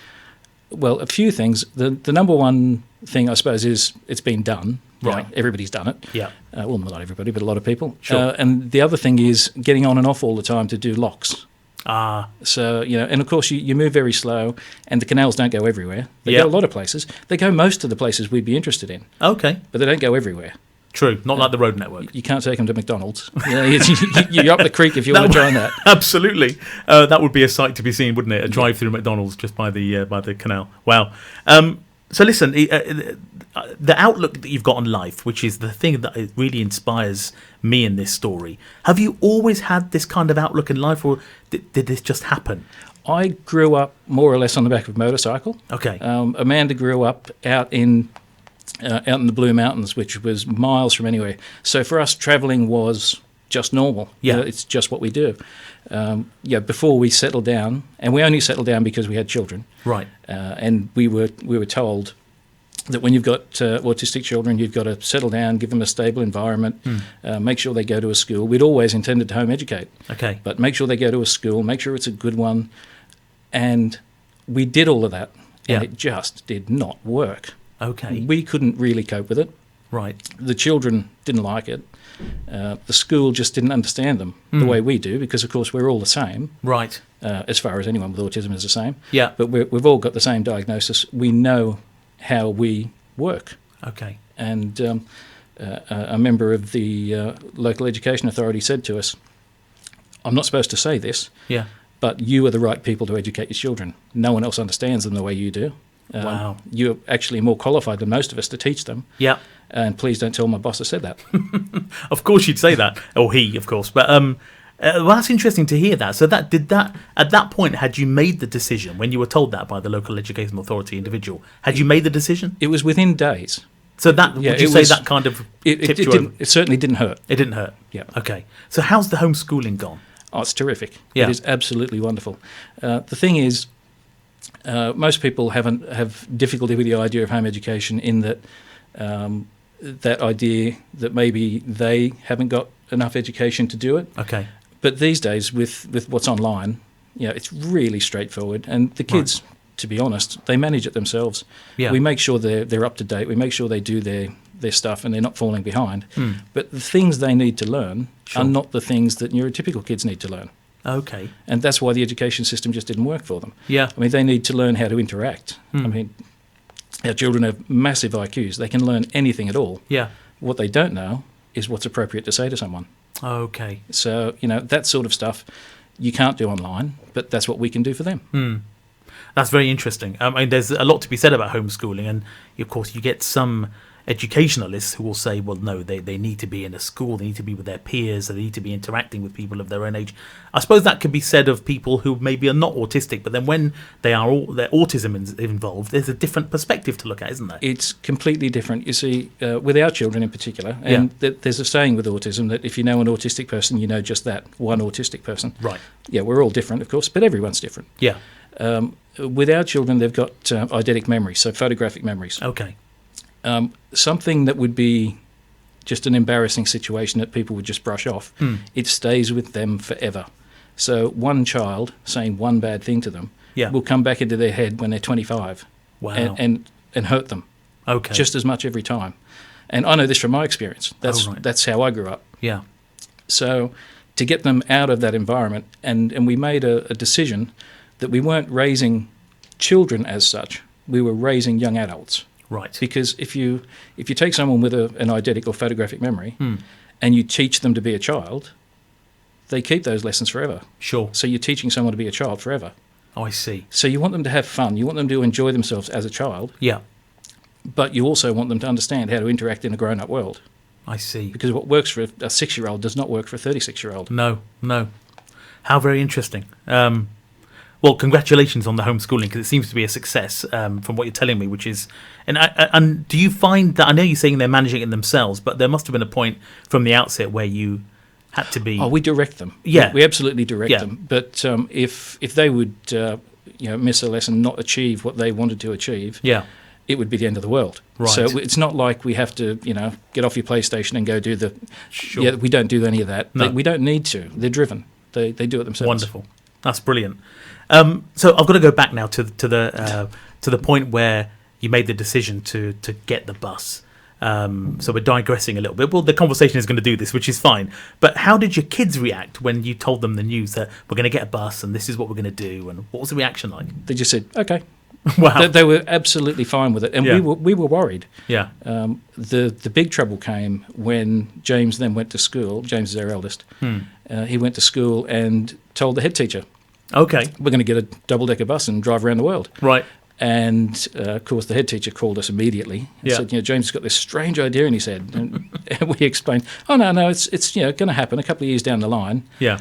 Well, a few things. The number one thing, I suppose, is it's been done. Right. Everybody's done it. Yeah. Well, not everybody, but a lot of people. Sure. And the other thing is getting on and off all the time to do locks. Ah. So, you know, and of course you move very slow, and the canals don't go everywhere. They Yeah. go a lot of places. They go most of the places we'd be interested in. Okay. But they don't go everywhere. True. Not like the road network. You can't take them to McDonald's. You're up the creek if you want to try that. Absolutely. That would be a sight to be seen, wouldn't it? A drive-through McDonald's just by the canal. Wow. So listen, the outlook that you've got on life, which is the thing that really inspires me in this story. Have you always had this kind of outlook in life, or did this just happen? I grew up more or less on the back of a motorcycle. Okay. Amanda grew up out in the Blue Mountains, which was miles from anywhere. So for us, travelling was just normal. Yeah. It's just what we do. Before we settled down, and we only settled down because we had children. Right. And we were told that when you've got autistic children, you've got to settle down, give them a stable environment, make sure they go to a school. We'd always intended to home educate. Okay. But make sure they go to a school, make sure it's a good one. And we did all of that, and it just did not work. Okay. We couldn't really cope with it. Right. The children didn't like it. The school just didn't understand them the way we do, because, of course, we're all the same. Right. As far as anyone with autism is the same. Yeah. But we've all got the same diagnosis. We know how we work. Okay. And a member of the local education authority said to us, I'm not supposed to say this, but you are the right people to educate your children. No one else understands them the way you do. Wow. You're actually more qualified than most of us to teach them. Yeah. And please don't tell my boss I said that. Of course you'd say that. Or he, of course. But well, that's interesting to hear that. So at that point, had you made the decision when you were told that by the local education authority individual? Had you made the decision? It was within days. So would you say that kind of tipped you over? It certainly didn't hurt. It didn't hurt? Yeah. Okay. So how's the homeschooling gone? Oh, it's terrific. Yeah. It is absolutely wonderful. The thing is, most people have difficulty with the idea of home education in that that idea that maybe they haven't got enough education to do it. Okay. But these days, with what's online, it's really straightforward. And the kids, to be honest, they manage it themselves. Yeah. We make sure they're up to date. We make sure they do their stuff and they're not falling behind. But the things they need to learn are not the things that neurotypical kids need to learn. Okay. And that's why the education system just didn't work for them. Yeah. I mean, they need to learn how to interact. I mean, our children have massive IQs. They can learn anything at all. Yeah. What they don't know is what's appropriate to say to someone. Okay. So, that sort of stuff you can't do online, but that's what we can do for them. That's very interesting. I mean, there's a lot to be said about homeschooling, and of course you get some educationalists who will say, well, no, they need to be in a school, they need to be with their peers, they need to be interacting with people of their own age. I suppose that could be said of people who maybe are not autistic, but then when their autism is involved, there's a different perspective to look at, isn't there? It's completely different. You see, with our children in particular, and there's a saying with autism that if you know an autistic person, you know just that, one autistic person. Right. Yeah, we're all different, of course, but everyone's different. Yeah. With our children, they've got eidetic memories, so photographic memories. Okay. Something that would be just an embarrassing situation that people would just brush off, it stays with them forever. So one child saying one bad thing to them will come back into their head when they're 25 and hurt them just as much every time. And I know this from my experience. That's how I grew up. Yeah. So to get them out of that environment, and we made a decision that we weren't raising children as such, we were raising young adults. Right. Because if you take someone with an eidetic or photographic memory and you teach them to be a child, they keep those lessons forever. Sure. So you're teaching someone to be a child forever. Oh, I see. So you want them to have fun. You want them to enjoy themselves as a child. Yeah. But you also want them to understand how to interact in a grown-up world. I see. Because what works for a 6-year-old does not work for a 36-year-old. No. How very interesting. Well, congratulations on the homeschooling, because it seems to be a success from what you're telling me, which is... And do you find that... I know you're saying they're managing it themselves, but there must have been a point from the outset where you had to be... Oh, we direct them. Yeah. We absolutely direct them. But if they would miss a lesson, not achieve what they wanted to achieve... it would be the end of the world. Right. So it's not like we have to, get off your PlayStation and go do the... Sure. Yeah, we don't do any of that. No. We don't need to. They're driven. They do it themselves. Wonderful. That's brilliant. So I've got to go back now to the point where you made the decision to get the bus. So we're digressing a little bit. Well, the conversation is going to do this, which is fine. But how did your kids react when you told them the news that we're going to get a bus and this is what we're going to do? And what was the reaction like? They just said, okay. Wow. They were absolutely fine with it. And we were worried. Yeah. The big trouble came when James then went to school. James is our eldest. He went to school and told the head teacher, okay, we're going to get a double-decker bus and drive around the world. Right. And, of course, the head teacher called us immediately and said, James has got this strange idea in his head. And we explained, no, it's going to happen a couple of years down the line. Yeah.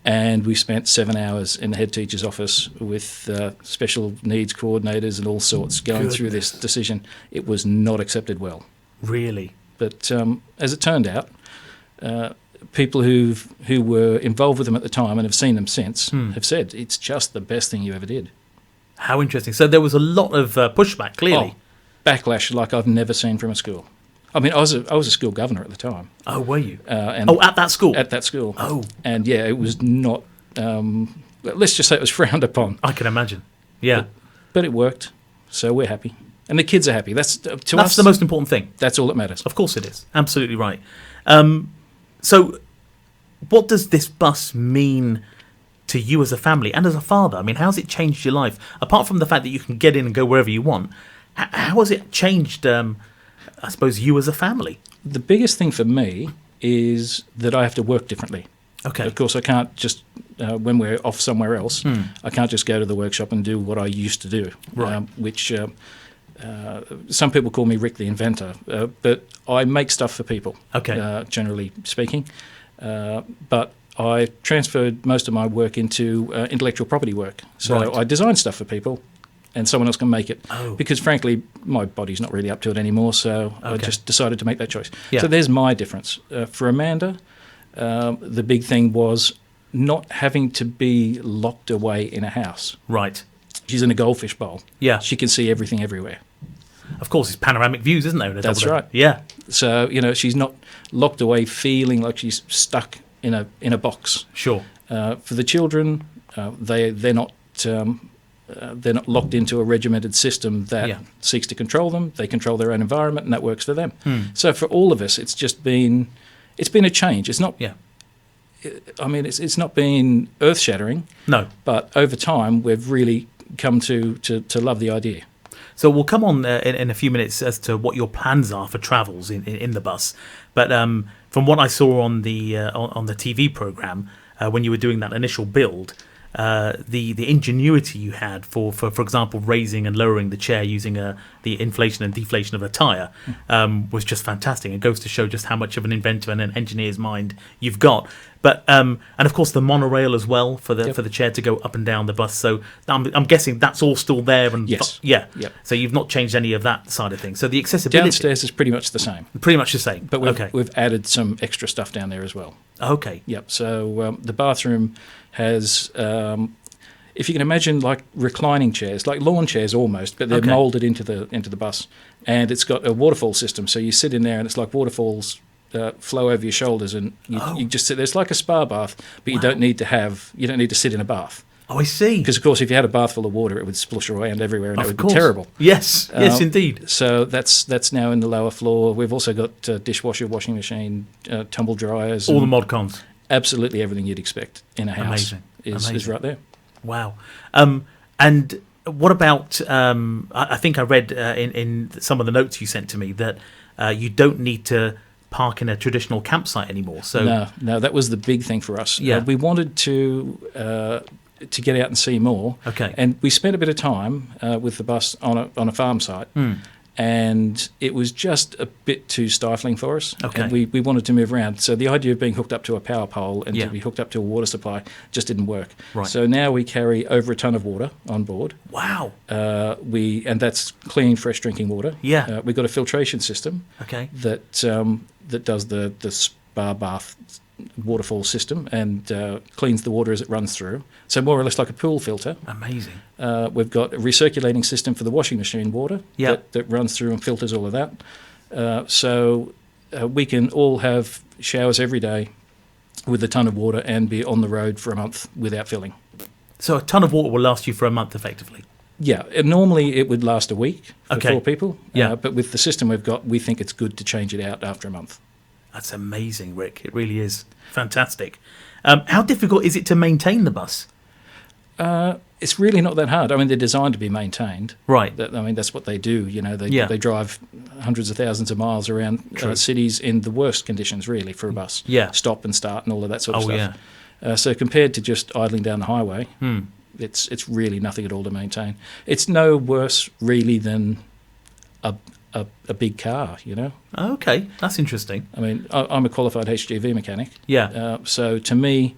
And we spent 7 hours in the head teacher's office with special needs coordinators and all sorts going through this decision. It was not accepted well. Really? But as it turned out, people who were involved with them at the time and have seen them since have said it's just the best thing you ever did. How interesting. So there was a lot of pushback, clearly. Backlash like I've never seen from a school. I mean, I was a school governor at the time. Oh, were you? At that school? At that school. Oh. And, it was not... let's just say it was frowned upon. I can imagine. Yeah. But it worked, so we're happy. And the kids are happy. That's the most important thing. That's all that matters. Of course it is. Absolutely right. So what does this bus mean to you as a family and as a father? I mean, how's it changed your life? Apart from the fact that you can get in and go wherever you want, how has it changed, I suppose, you as a family? The biggest thing for me is that I have to work differently. Okay. Of course, I can't just, when we're off somewhere else, I can't just go to the workshop and do what I used to do, which some people call me Rick the inventor, but I make stuff for people, generally speaking. But I transferred most of my work into intellectual property work. So I design stuff for people and someone else can make it. Oh. Because frankly, my body's not really up to it anymore, so I just decided to make that choice. Yeah. So there's my difference. For Amanda, the big thing was not having to be locked away in a house. Right. She's in a goldfish bowl. Yeah. She can see everything everywhere. Of course, it's panoramic views, isn't there? That's right. Yeah. So, she's not locked away feeling like she's stuck in a box. Sure. For the children, they're not locked into a regimented system that seeks to control them. They control their own environment, and that works for them. So for all of us, it's been a change. It's not. Yeah. I mean, it's not been earth-shattering. No. But over time, we've really come to love the idea. So we'll come on in a few minutes as to what your plans are for travels in the bus. But from what I saw on the TV program when you were doing that initial build, the ingenuity you had for example, raising and lowering the chair using the inflation and deflation of a tyre was just fantastic. It goes to show just how much of an inventor and an engineer's mind you've got. But and of course the monorail as well for the chair to go up and down the bus. So I'm guessing that's all still there. And yes, So you've not changed any of that side of things. So the accessibility downstairs is pretty much the same. Pretty much the same. But we've added some extra stuff down there as well. Okay. Yep. So the bathroom has, if you can imagine, like reclining chairs, like lawn chairs almost, but they're moulded into the bus, and it's got a waterfall system. So you sit in there, and it's like waterfalls flow over your shoulders, and you just sit there. It's like a spa bath, but you don't need to sit in a bath. Oh, I see. Because of course, if you had a bath full of water, it would splush around everywhere, and it would be terrible. Yes, yes, indeed. So that's now in the lower floor. We've also got dishwasher, washing machine, tumble dryers, all the mod cons. Absolutely everything you'd expect in a house is right there. Wow. And what about? I think I read in some of the notes you sent to me that you don't need to park in a traditional campsite anymore. So no, that was the big thing for us. Yeah, we wanted to get out and see more. Okay, and we spent a bit of time with the bus on a farm site. And it was just a bit too stifling for us. Okay. And we wanted to move around. So the idea of being hooked up to a power pole and to be hooked up to a water supply just didn't work. Right. So now we carry over a tonne of water on board. Wow. And that's clean, fresh drinking water. Yeah. We've got a filtration system. Okay. That does the spa bath waterfall system and cleans the water as it runs through. So more or less like a pool filter. Amazing. We've got a recirculating system for the washing machine water that runs through and filters all of that. So we can all have showers every day with a tonne of water and be on the road for a month without filling. So a tonne of water will last you for a month effectively? Yeah, normally it would last a week for 4 people. Yeah. But with the system we've got, we think it's good to change it out after a month. That's amazing, Rick. It really is. Fantastic. How difficult is it to maintain the bus? It's really not that hard. I mean, they're designed to be maintained. Right. That's what they do. You know, they drive hundreds of thousands of miles around cities in the worst conditions, really, for a bus. Yeah. Stop and start and all of that sort of stuff. Yeah. So compared to just idling down the highway, it's really nothing at all to maintain. It's no worse, really, than a big car, you know. Okay, that's interesting. I mean, I'm a qualified HGV mechanic. Yeah. So to me,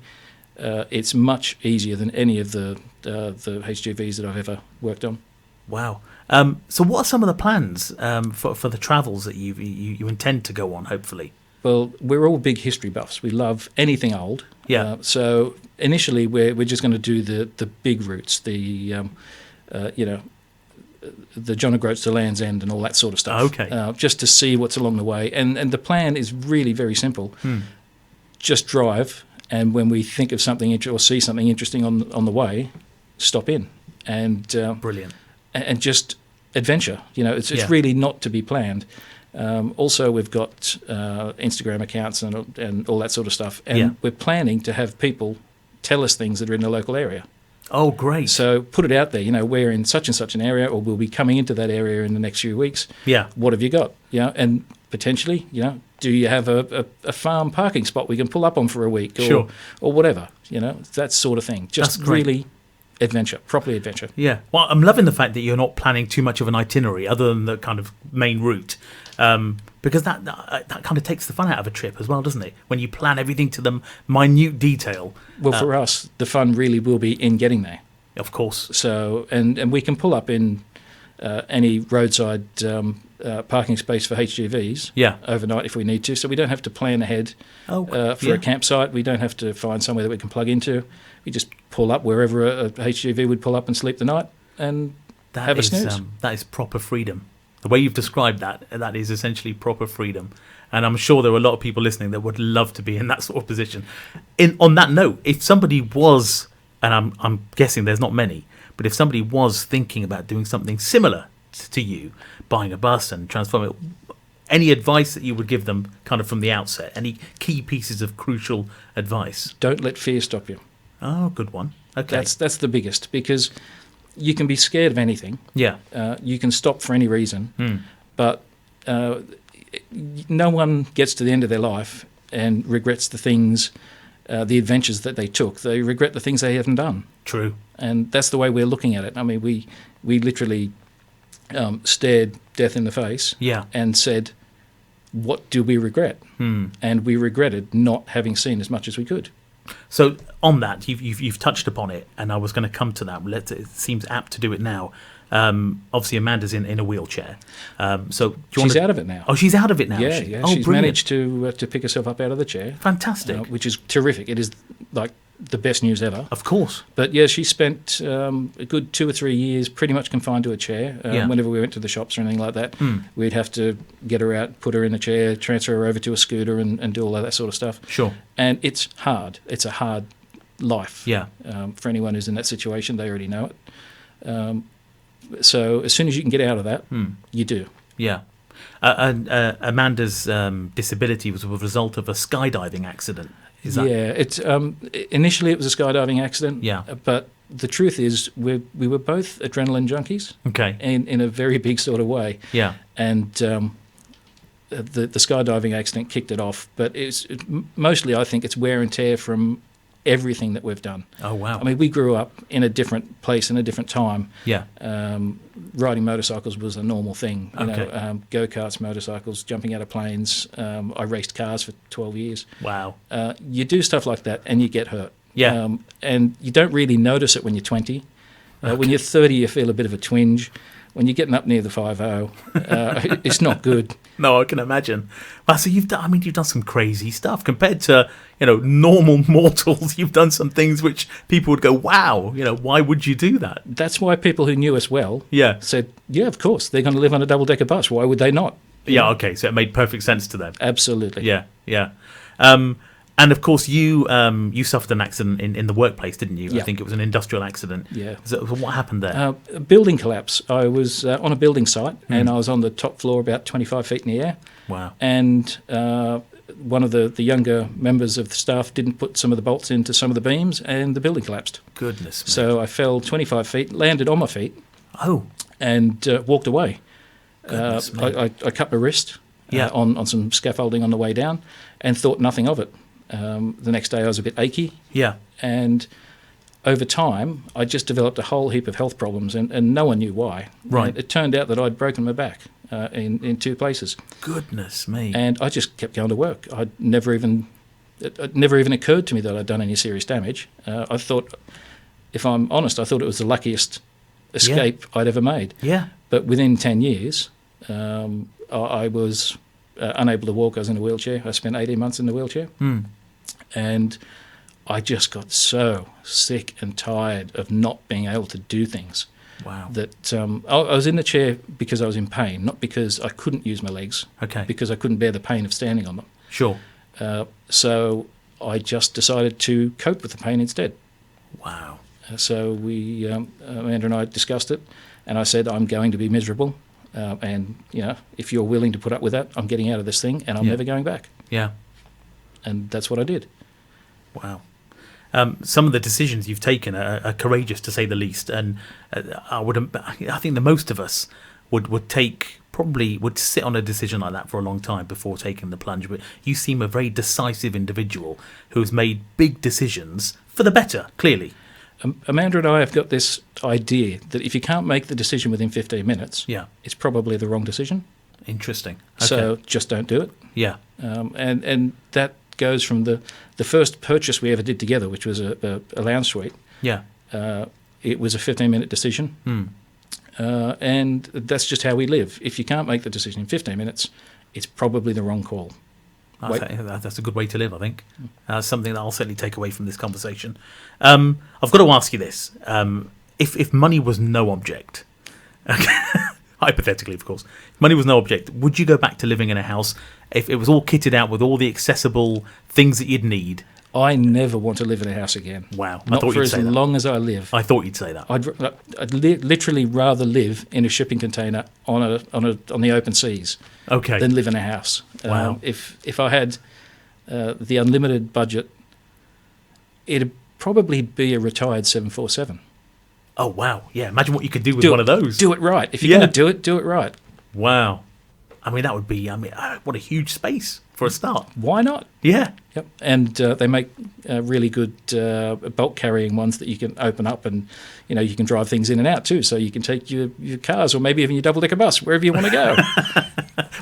it's much easier than any of the HGVs that I've ever worked on. Wow. So what are some of the plans for the travels that you intend to go on, hopefully? Well, we're all big history buffs. We love anything old. Yeah. So initially, we're just going to do the big routes, the John O'Groats to Land's End and all that sort of stuff. Okay. Just to see what's along the way. And the plan is really very simple. Just drive, and when we think of something or see something interesting on the way, stop in. And brilliant. And just adventure. You know, it's really not to be planned. Also, we've got Instagram accounts and all that sort of stuff. And we're planning to have people tell us things that are in the local area. Oh, great. So put it out there, you know, we're in such and such an area, or we'll be coming into that area in the next few weeks. Yeah. What have you got? You know, and potentially, you know, do you have a farm parking spot we can pull up on for a week or whatever, you know, that sort of thing. Just really adventure, properly adventure. Yeah. Well, I'm loving the fact that you're not planning too much of an itinerary other than the kind of main route. Because that kind of takes the fun out of a trip as well, doesn't it? When you plan everything to the minute detail. Well, for us, the fun really will be in getting there. Of course. So, and we can pull up in any roadside parking space for HGVs overnight if we need to. So we don't have to plan ahead for a campsite. We don't have to find somewhere that we can plug into. We just pull up wherever a HGV would pull up and sleep the night and have a snooze. That is proper freedom. The way you've described that is essentially proper freedom. And I'm sure there are a lot of people listening that would love to be in that sort of position. On that note, if somebody was, and I'm guessing there's not many, but if somebody was thinking about doing something similar to you, buying a bus and transforming it, any advice that you would give them kind of from the outset? Any key pieces of crucial advice? Don't let fear stop you. Oh, good one. Okay. That's the biggest, because you can be scared of anything. Yeah. You can stop for any reason, but no one gets to the end of their life and regrets the things the adventures that they took. They regret the things they haven't done. True. And that's the way we're looking at it. I mean, we literally stared death in the face and said, what do we regret? And we regretted not having seen as much as we could. So on that, you've touched upon it, and I was going to come to that. It seems apt to do it now. Obviously, Amanda's in a wheelchair. So She's out of it now. Oh, she's out of it now. Yeah, is she? yeah. Oh, She's brilliant. managed to pick herself up out of the chair. Fantastic. Which is terrific. It is like the best news ever. Of course. But yeah, she spent a good 2 or 3 years pretty much confined to a chair. Whenever we went to the shops or anything like that, we'd have to get her out, put her in a chair, transfer her over to a scooter and do all of that sort of stuff. Sure. And it's hard. It's a hard life. Yeah. For anyone who's in that situation, they already know it. So as soon as you can get out of that, you do. Yeah. Amanda's disability was a result of a skydiving accident. Is that? Yeah. It's initially it was a skydiving accident. Yeah. But the truth is, we were both adrenaline junkies. Okay. In a very big sort of way. Yeah. And the skydiving accident kicked it off. But it's mostly, I think, it's wear and tear from everything that we've done. Oh, wow. I mean, we grew up in a different place in a different time. Yeah. Riding motorcycles was a normal thing. You Okay. know, go-karts, motorcycles, jumping out of planes. I raced cars for 12 years. Wow. You do stuff like that and you get hurt. Yeah. And you don't really notice it when you're 20. When you're 30, you feel a bit of a twinge. When you're getting up near the 5-0, it's not good. No, I can imagine. But so you've done some crazy stuff compared to normal mortals. You've done some things which people would go, wow. Why would you do that? That's why people who knew us well said, yeah, of course, they're going to live on a double-decker bus. Why would they not? Yeah, okay, so it made perfect sense to them. Absolutely. Yeah, yeah. And of course, you suffered an accident in the workplace, didn't you? Yeah. I think it was an industrial accident. Yeah. So what happened there? A building collapse. I was on a building site and I was on the top floor about 25 feet in the air. Wow. And one of the younger members of the staff didn't put some of the bolts into some of the beams and the building collapsed. Goodness me. So I fell 25 feet, landed on my feet. Oh. And walked away. Goodness me. I cut my wrist on some scaffolding on the way down and thought nothing of it. The next day I was a bit achy. Yeah. And over time, I just developed a whole heap of health problems and no one knew why. Right. And it turned out that I'd broken my back in 2 places. Goodness me. And I just kept going to work. It never even occurred to me that I'd done any serious damage. I thought, if I'm honest, I thought it was the luckiest escape I'd ever made. Yeah. But within 10 years, I was unable to walk. I was in a wheelchair. I spent 18 months in the wheelchair. And I just got so sick and tired of not being able to do things. Wow. That I was in the chair because I was in pain, not because I couldn't use my legs. Okay. Because I couldn't bear the pain of standing on them. Sure. So I just decided to cope with the pain instead. Wow. So we, Amanda and I discussed it, and I said, I'm going to be miserable. And, if you're willing to put up with that, I'm getting out of this thing and I'm never going back. Yeah. And that's what I did. Wow. Some of the decisions you've taken are courageous, to say the least. And I think the most of us would sit on a decision like that for a long time before taking the plunge. But you seem a very decisive individual who has made big decisions for the better, clearly. Amanda and I have got this idea that if you can't make the decision within 15 minutes, it's probably the wrong decision. Interesting. Okay. So just don't do it. Yeah. And that goes from the first purchase we ever did together, which was a lounge suite. Yeah. It was a 15-minute decision. And that's just how we live. If you can't make the decision in 15 minutes, it's probably the wrong call. That's a good way to live, I think. Something that I'll certainly take away from this conversation. I've got to ask you this. If money was no object, hypothetically, of course, if money was no object, would you go back to living in a house if it was all kitted out with all the accessible things that you'd need? I never want to live in a house again. Wow. Not for as long as I live. I thought you'd say that. I'd literally rather live in a shipping container on the open seas than live in a house. Wow. If I had the unlimited budget, it'd probably be a retired 747. Oh, wow. Yeah, imagine what you could do with one of those. Do it right. If you're going to do it right. Wow. I mean, that would be, what a huge space for a start. Why not? Yeah. Yep. And they make really good bulk carrying ones that you can open up, and you can drive things in and out too. So you can take your cars, or maybe even your double decker bus, wherever you want to go.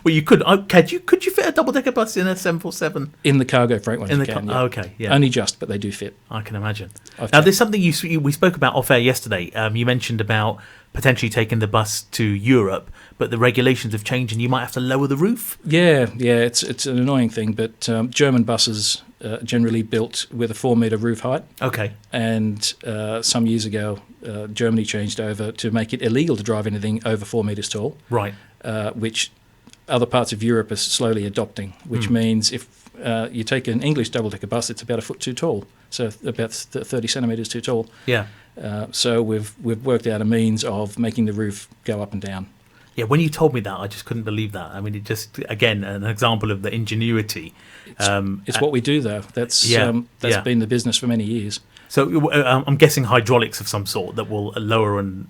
Well, you could. Could you fit a double decker bus in a 747? In the cargo freight ones, In you the can. Yeah. okay, yeah. Only just, but they do fit. I can imagine. Now, there's something we spoke about off air yesterday. You mentioned about potentially taking the bus to Europe, but the regulations have changed, and you might have to lower the roof. Yeah, it's an annoying thing, but German buses generally built with a 4-metre roof height. Okay. And some years ago, Germany changed over to make it illegal to drive anything over 4 metres tall. Right. Which other parts of Europe are slowly adopting, which means if you take an English double-decker bus, it's about a foot too tall, so about 30 centimetres too tall. Yeah. So we've worked out a means of making the roof go up and down. Yeah, when you told me that, I just couldn't believe that. I mean, it just, again, an example of the ingenuity. It's what we do, though. That's been the business for many years. So I'm guessing hydraulics of some sort that will lower and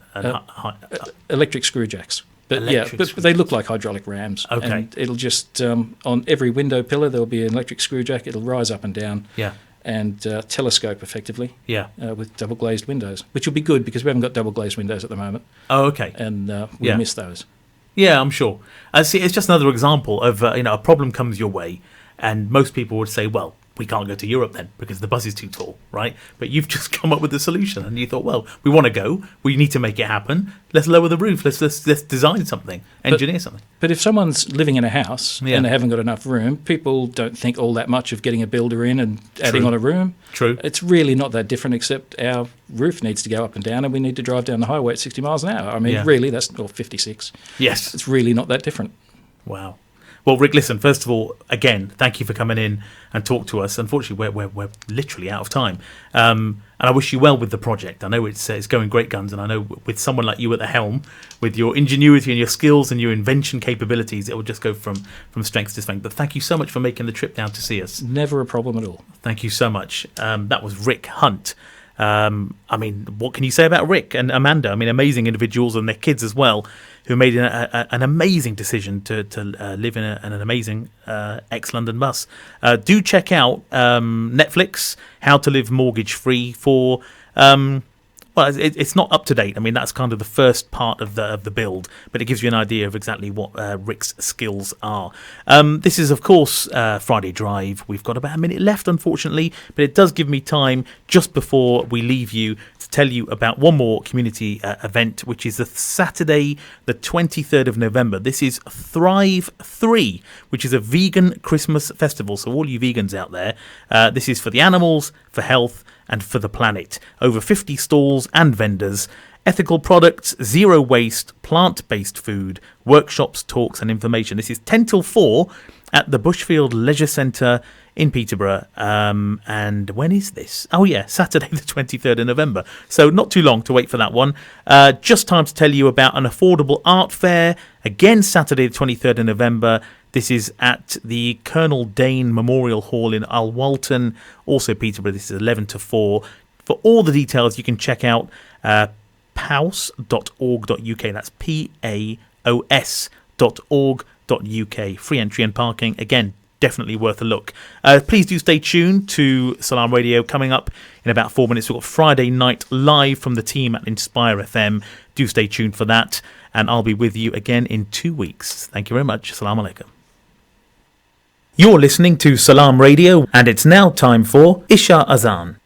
electric screw jacks. But but they look like hydraulic rams. Okay. And it'll just, on every window pillar, there'll be an electric screw jack. It'll rise up and down. Yeah. And telescope effectively. Yeah. With double glazed windows, which will be good because we haven't got double glazed windows at the moment. Oh, okay. And we miss those. Yeah, I'm sure. See, it's just another example of a problem comes your way, and most people would say, well, we can't go to Europe then because the bus is too tall, right? But you've just come up with a solution, and you thought, well, we want to go, we need to make it happen. Let's lower the roof. Let's design something, engineer something. But if someone's living in a house and they haven't got enough room, people don't think all that much of getting a builder in and adding on a room. True. It's really not that different, except our roof needs to go up and down, and we need to drive down the highway at 60 miles an hour. I mean, really, that's 56. Yes. It's really not that different. Wow. Well, Rick, listen, first of all, again, thank you for coming in and talk to us. Unfortunately, we're literally out of time. And I wish you well with the project. I know it's going great guns, and I know with someone like you at the helm, with your ingenuity and your skills and your invention capabilities, it will just go from strength to strength. But thank you so much for making the trip down to see us. Never a problem at all. Thank you so much. That was Rick Hunt. I mean, what can you say about Rick and Amanda? I mean, amazing individuals, and their kids as well, who made an amazing decision to live in an amazing ex-London bus. Do check out Netflix, How to Live Mortgage Free for... well, it's not up to date. I mean, that's kind of the first part of the build, but it gives you an idea of exactly what Rick's skills are. This is, of course, Friday Drive. We've got about a minute left, unfortunately, but it does give me time just before we leave you to tell you about one more community event, which is the Saturday, the 23rd of November. This is Thrive 3, which is a vegan Christmas festival. So all you vegans out there, this is for the animals, for health, and for the planet. Over 50 stalls and vendors, ethical products, zero waste, plant-based food, workshops, talks and information. This is 10 till 4 at the Bushfield Leisure Centre in Peterborough. And when is this? Oh yeah, Saturday the 23rd of November. So not too long to wait for that one. Just time to tell you about an affordable art fair. Again, Saturday the 23rd of November. This is at the Colonel Dane Memorial Hall in Alwalton, also Peterborough. This is 11 to 4. For all the details, you can check out paus.org.uk. That's paos.org.uk. Free entry and parking. Again, definitely worth a look. Please do stay tuned to Salam Radio. Coming up in about 4 minutes, we've got Friday Night Live from the team at Inspire FM. Do stay tuned for that. And I'll be with you again in 2 weeks. Thank you very much. Assalamu alaikum. You're listening to Salam Radio, and it's now time for Isha Azan.